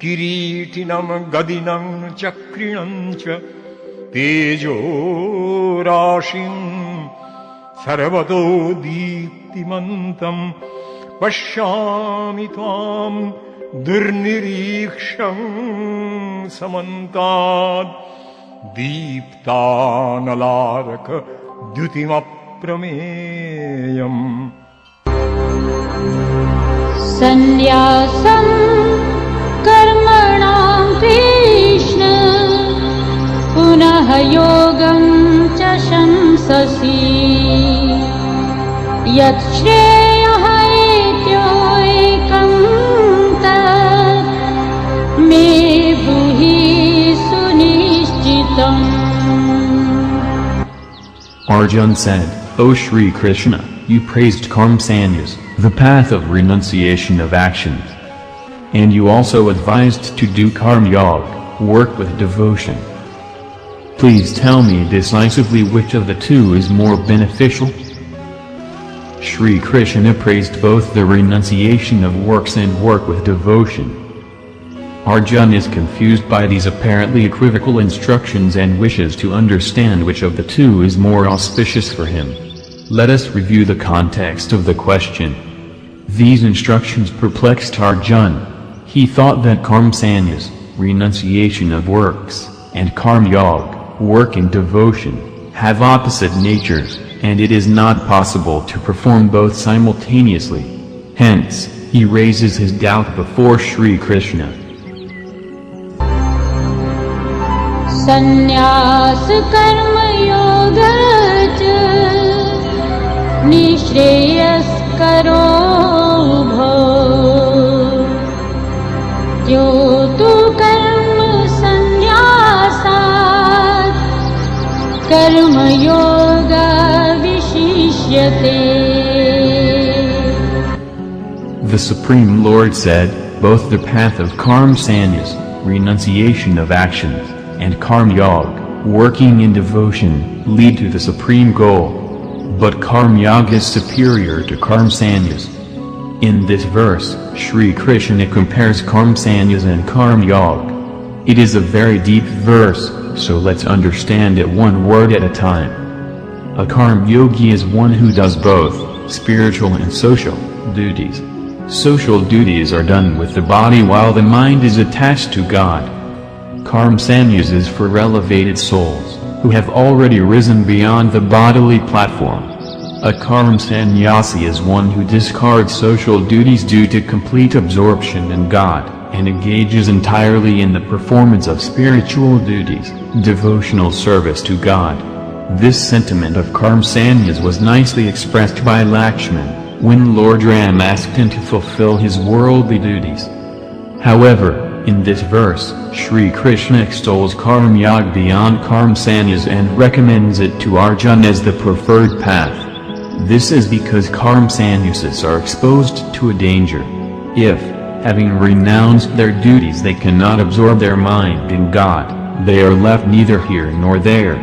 किरीटिनं गदिनं चक्रिणं च तेजोराशिं सर्वतो दीप्तिमन्तं पश्यामि त्वां दुर्निरीक्षं समन्तात् दीप्तानलारक द्युतिमप्रमेयम्। सन्न्यासं कर्मणां कृष्ण पुनः योगं च शंससि यत् श्रेयः एत्योऽयं तत् मे ब्रूहि सुनिश्चितम्। Arjuna said, O Shri Krishna, you praised karma sanyas, the path of renunciation of actions. And you also advised to do karma yoga, work with devotion. Please tell me decisively which of the two is more beneficial? Shri Krishna praised both the renunciation of works and work with devotion. Arjuna is confused by these apparently equivocal instructions and wishes to understand which of the two is more auspicious for him. Let us review the context of the question. These instructions perplexed Arjuna. He thought that karma sanyas, renunciation of works, and karma yoga, work in devotion, have opposite natures, and it is not possible to perform both simultaneously. Hence, he raises his doubt before Shri Krishna. Sanyas karma yoga nishreyas karo bho yotu karma sanyasat karma yoga vishishyate. The Supreme Lord said, both the path of karma sanyas, renunciation of actions, and karma yoga, working in devotion, lead to the supreme goal. But karma yoga is superior to karma sanyas. In this verse, Shri Krishna compares karma sanyas and karma yoga. It is a very deep verse, so let's understand it one word at a time. A karma yogi is one who does both, spiritual and social, duties. Social duties are done with the body while the mind is attached to God. Karma sanyas is for elevated souls, who have already risen beyond the bodily platform. A karma sannyasi is one who discards social duties due to complete absorption in God, and engages entirely in the performance of spiritual duties, devotional service to God. This sentiment of karma sanyas was nicely expressed by Lakshman, when Lord Ram asked him to fulfill his worldly duties. However, in this verse, Shri Krishna extols karma yoga beyond karma sanyas and recommends it to Arjuna as the preferred path. This is because karma sannyasas are exposed to a danger. If, having renounced their duties, they cannot absorb their mind in God, they are left neither here nor there.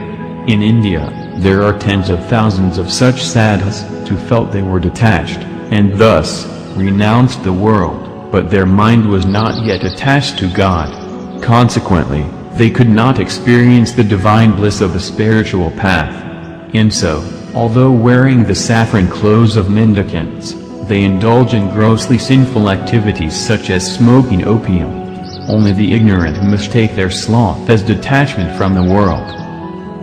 In India, there are tens of thousands of such sadhus, who felt they were detached, and thus, renounced the world, but their mind was not yet attached to God. Consequently, they could not experience the divine bliss of the spiritual path. And so, although wearing the saffron clothes of mendicants, they indulge in grossly sinful activities such as smoking opium. Only the ignorant mistake their sloth as detachment from the world.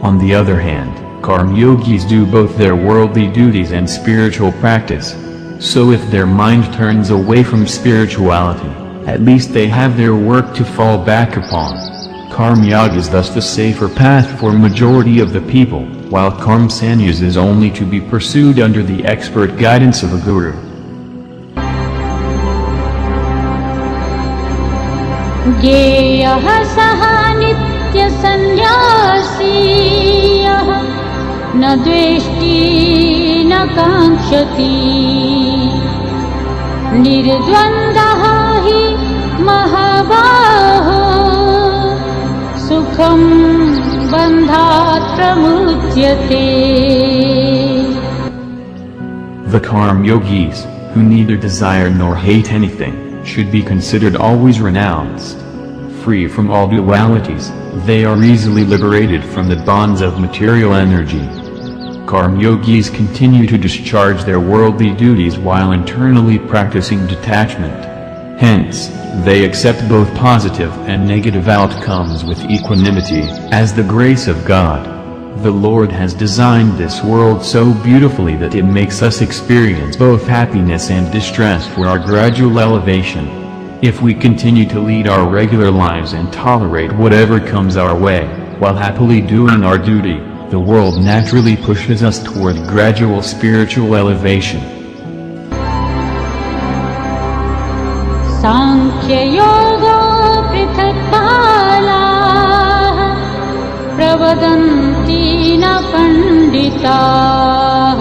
On the other hand, karma yogis do both their worldly duties and spiritual practice. So if their mind turns away from spirituality, at least they have their work to fall back upon. Karma yoga is thus the safer path for majority of the people, while karma sanyas is only to be pursued under the expert guidance of a guru. Gyeyah saha nitya sannyasiyah na dveshti na kankshati nirdvandaha hi mahabaho sukham bandhat pramutyate. The karma yogis, who neither desire nor hate anything, should be considered always renounced. Free from all dualities, they are easily liberated from the bonds of material energy. Karma yogis continue to discharge their worldly duties while internally practicing detachment. Hence, they accept both positive and negative outcomes with equanimity, as the grace of God. The Lord has designed this world so beautifully that it makes us experience both happiness and distress for our gradual elevation. If we continue to lead our regular lives and tolerate whatever comes our way, while happily doing our duty, the world naturally pushes us toward gradual spiritual elevation. Sankhya Yoga Prithakpalaः Pravadanti na panditaः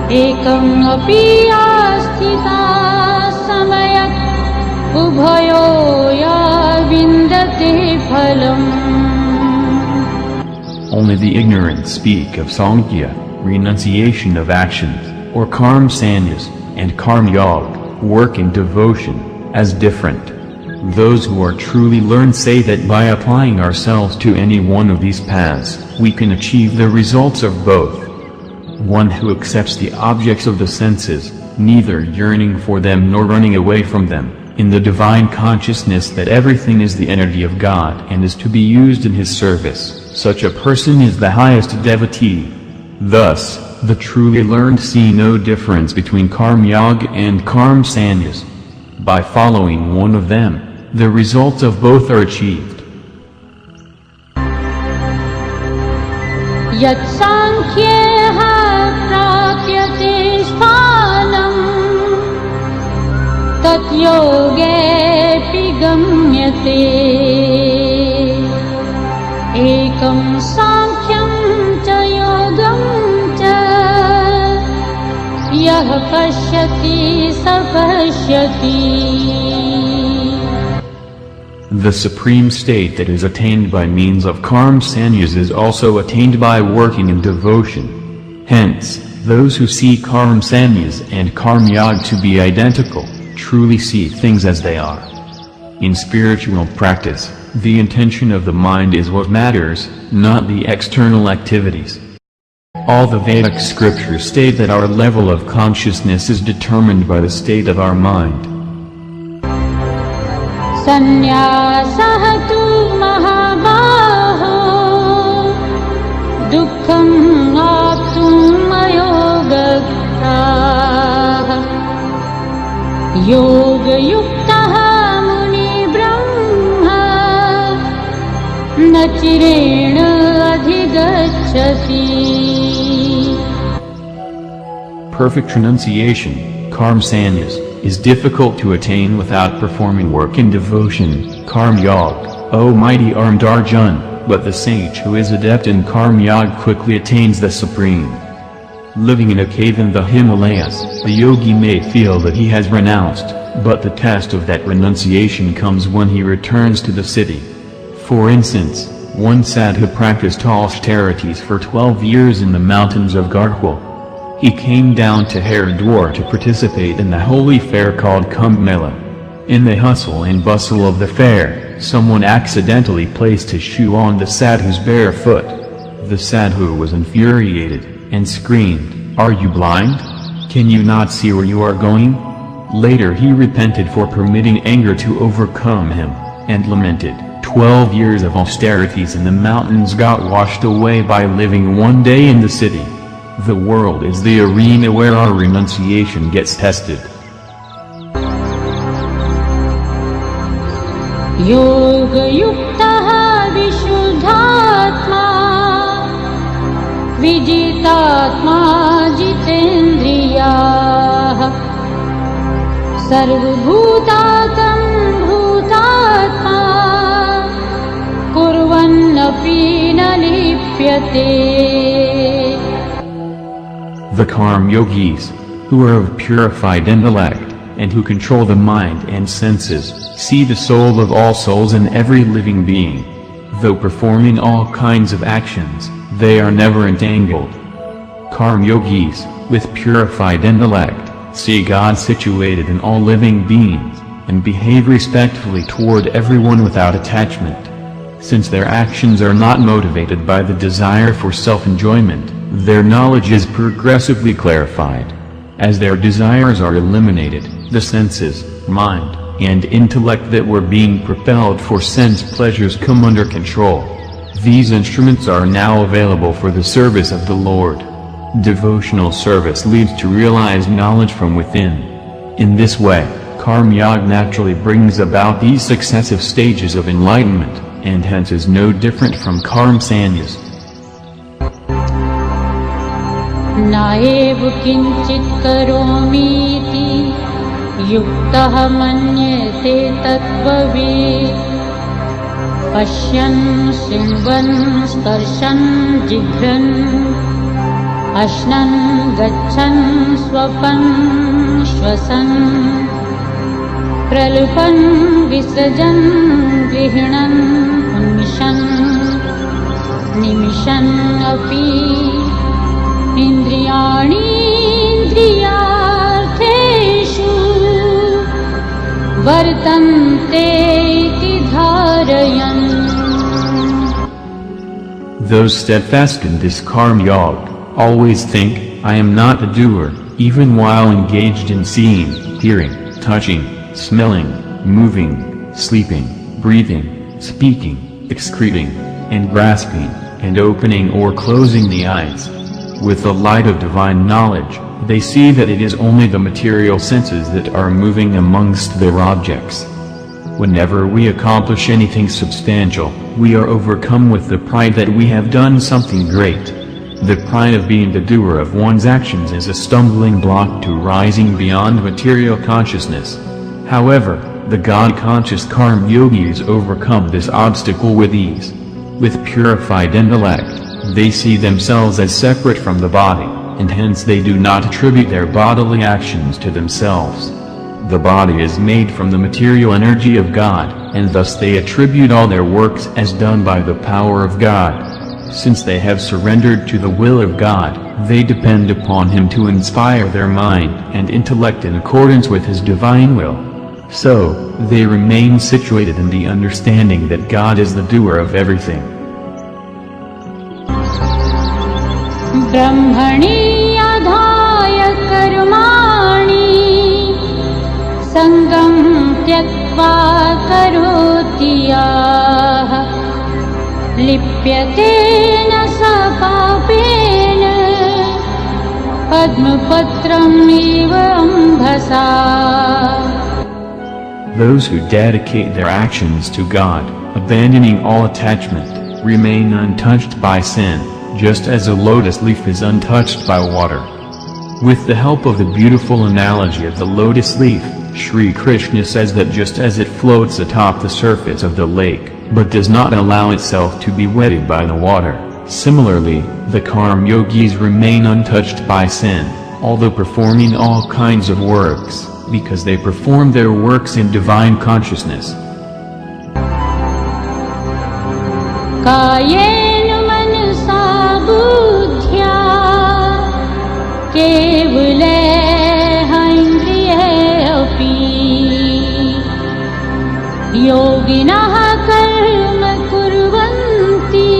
Ekam api asthita samayat Ubhayoya vindate phalam. Only the ignorant speak of Sankhya, renunciation of actions, or Karma Sanyas, and Karma Yoga, work in devotion, as different. Those who are truly learned say that by applying ourselves to any one of these paths, we can achieve the results of both. One who accepts the objects of the senses, neither yearning for them nor running away from them, in the divine consciousness that everything is the energy of God and is to be used in His service, such a person is the highest devotee. Thus, the truly learned see no difference between Karma Yoga and Karma Sanyas. By following one of them, the results of both are achieved. Yat sankhyeh prapyate sthanam tat yogepi gamyate ekam sankhyam cha yogam cha yah pashyati sa pashyati. The supreme state that is attained by means of Karma Sanyas is also attained by working in devotion. Hence, those who see Karma Sanyas and Karma Yoga to be identical, truly see things as they are. In spiritual practice, the intention of the mind is what matters, not the external activities. All the Vedic scriptures state that our level of consciousness is determined by the state of our mind. Sanyasah tu mahabaho dukkham aptum ayogaktah yoga yuktah muni brahma nachirena adhigacchati. Perfect renunciation, Karma Sanyas, is difficult to attain without performing work in devotion, Karma Yoga, O mighty armed Arjun, but the sage who is adept in Karma Yoga quickly attains the supreme. Living in a cave in the Himalayas, the yogi may feel that he has renounced, but the test of that renunciation comes when he returns to the city. For instance, one sadhu practiced austerities for 12 years in the mountains of Garhwal. He came down to Haridwar to participate in the holy fair called Kumbh Mela. In the hustle and bustle of the fair, someone accidentally placed his shoe on the sadhu's bare foot. The sadhu was infuriated, and screamed, "Are you blind? Can you not see where you are going?" Later he repented for permitting anger to overcome him, and lamented, 12 years of austerities in the mountains got washed away by living one day in the city. The world is the arena where our renunciation gets tested. Yoga yuktah vishuddhatma vijitatma jitendriyah sarvabhutatam bhutatma kurvannapi na lipyate. The Karma Yogis, who are of purified intellect, and who control the mind and senses, see the soul of all souls in every living being. Though performing all kinds of actions, they are never entangled. Karma Yogis, with purified intellect, see God situated in all living beings, and behave respectfully toward everyone without attachment. Since their actions are not motivated by the desire for self-enjoyment, their knowledge is progressively clarified. As their desires are eliminated, the senses, mind, and intellect that were being propelled for sense pleasures come under control. These instruments are now available for the service of the Lord. Devotional service leads to realized knowledge from within. In this way, Karma Yoga naturally brings about these successive stages of enlightenment, and hence is no different from Karma Sanyas. नाएव किंचित करोमीति युक्तः मन्यते तत्त्ववित् पश्यन् शृण्वन् स्पर्शन् जिघ्रन् अश्नन् गच्छन् स्वपन् श्वसन् प्रलुपन् विसृजन् गृह्णन् उन्मिषन् निमिषन् अपि इन्द्रियाणीन्द्रियार्थेषु वर्तन्ते इति धारयन्. Those steadfast in this Karma Yoga always think, I am not a doer, even while engaged in seeing, hearing, touching, smelling, moving, sleeping, breathing, speaking, excreting, and grasping, and opening or closing the eyes. With the light of divine knowledge, they see that it is only the material senses that are moving amongst their objects. Whenever we accomplish anything substantial, we are overcome with the pride that we have done something great. The pride of being the doer of one's actions is a stumbling block to rising beyond material consciousness. However, the God-conscious Karma Yogis overcome this obstacle with ease. With purified intellect, they see themselves as separate from the body, and hence they do not attribute their bodily actions to themselves. The body is made from the material energy of God, and thus they attribute all their works as done by the power of God. Since they have surrendered to the will of God, they depend upon Him to inspire their mind and intellect in accordance with His divine will. So, they remain situated in the understanding that God is the doer of everything. ब्रह्मणि आधाय कर्माणि संगं त्यक्त्वा करोति यः लिप्यते न स पापेन पद्मपत्रम् इव अम्भसा. Those who dedicate their actions to God, abandoning all attachment, remain untouched by sin, just as a lotus leaf is untouched by water. With the help of the beautiful analogy of the lotus leaf, Sri Krishna says that just as it floats atop the surface of the lake, but does not allow itself to be wetted by the water, similarly, the Karma Yogis remain untouched by sin, although performing all kinds of works, because they perform their works in divine consciousness. योगिनः कर्म कुर्वन्ति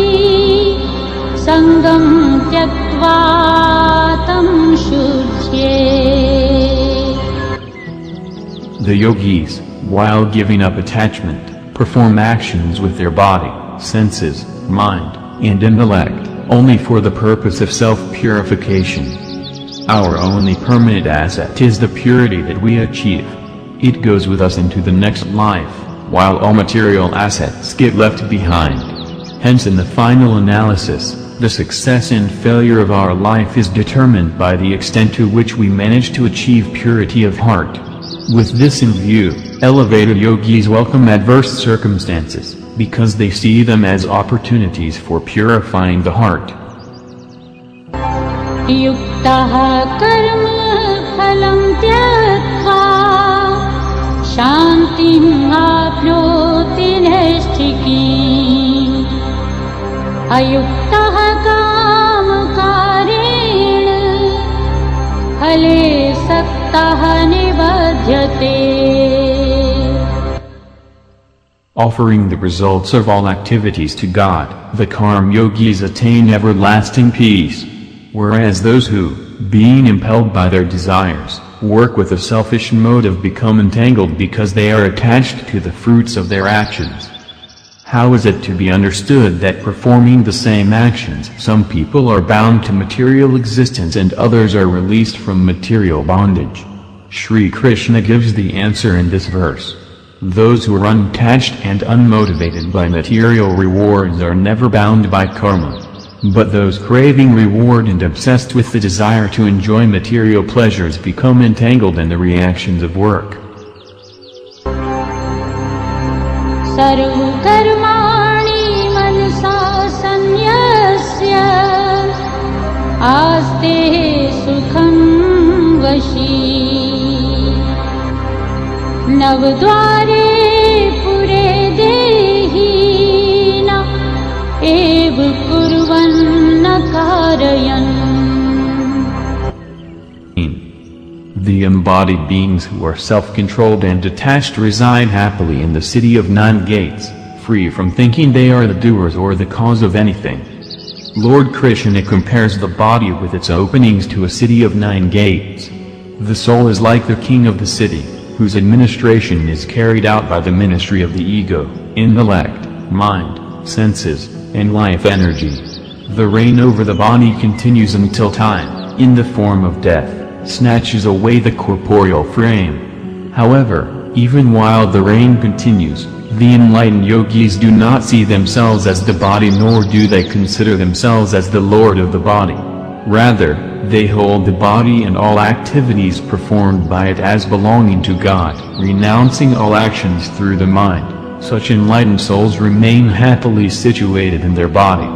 संगं त्यक्त्वा तं शुच्येत्. The yogis, while giving up attachment, perform actions with their body, senses, mind, and intellect, only for the purpose of self-purification. Our only permanent asset is the purity that we achieve. It goes with us into the next life, while all material assets get left behind. Hence in the final analysis, the success and failure of our life is determined by the extent to which we manage to achieve purity of heart. With this in view, elevated yogis welcome adverse circumstances, because they see them as opportunities for purifying the heart. युक्तः कर्म फलं त्यक्त्वा शान्तिम् आप्नोति नैष्ठिकीम्. अयुक्तः कामकारेण फले सक्ता Offering the results of all activities to God, the karma yogis attain everlasting peace. Whereas those who, being impelled by their desires, work with a selfish motive become entangled because they are attached to the fruits of their actions. How is it to be understood that performing the same actions some people are bound to material existence and others are released from material bondage? Sri Krishna gives the answer in this verse. Those who are unattached and unmotivated by material rewards are never bound by karma. But those craving reward and obsessed with the desire to enjoy material pleasures become entangled in the reactions of work. Sarva karmani manasa sanyasya aste sukham vashi navdware pure dehi na ev kurvan karayan. The embodied beings who are self-controlled and detached reside happily in the city of 9 gates, free from thinking they are the doers or the cause of anything. Lord Krishna compares the body with its openings to a city of 9 gates. The soul is like the king of the city, whose administration is carried out by the ministry of the ego, intellect, mind, senses, and life energy. The reign over the body continues until time, in the form of death, snatches away the corporeal frame. However, even while the reign continues, the enlightened yogis do not see themselves as the body nor do they consider themselves as the lord of the body. Rather, they hold the body and all activities performed by it as belonging to God, renouncing all actions through the mind. Such enlightened souls remain happily situated in their body.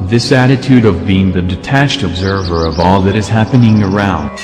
This attitude of being the detached observer of all that is happening around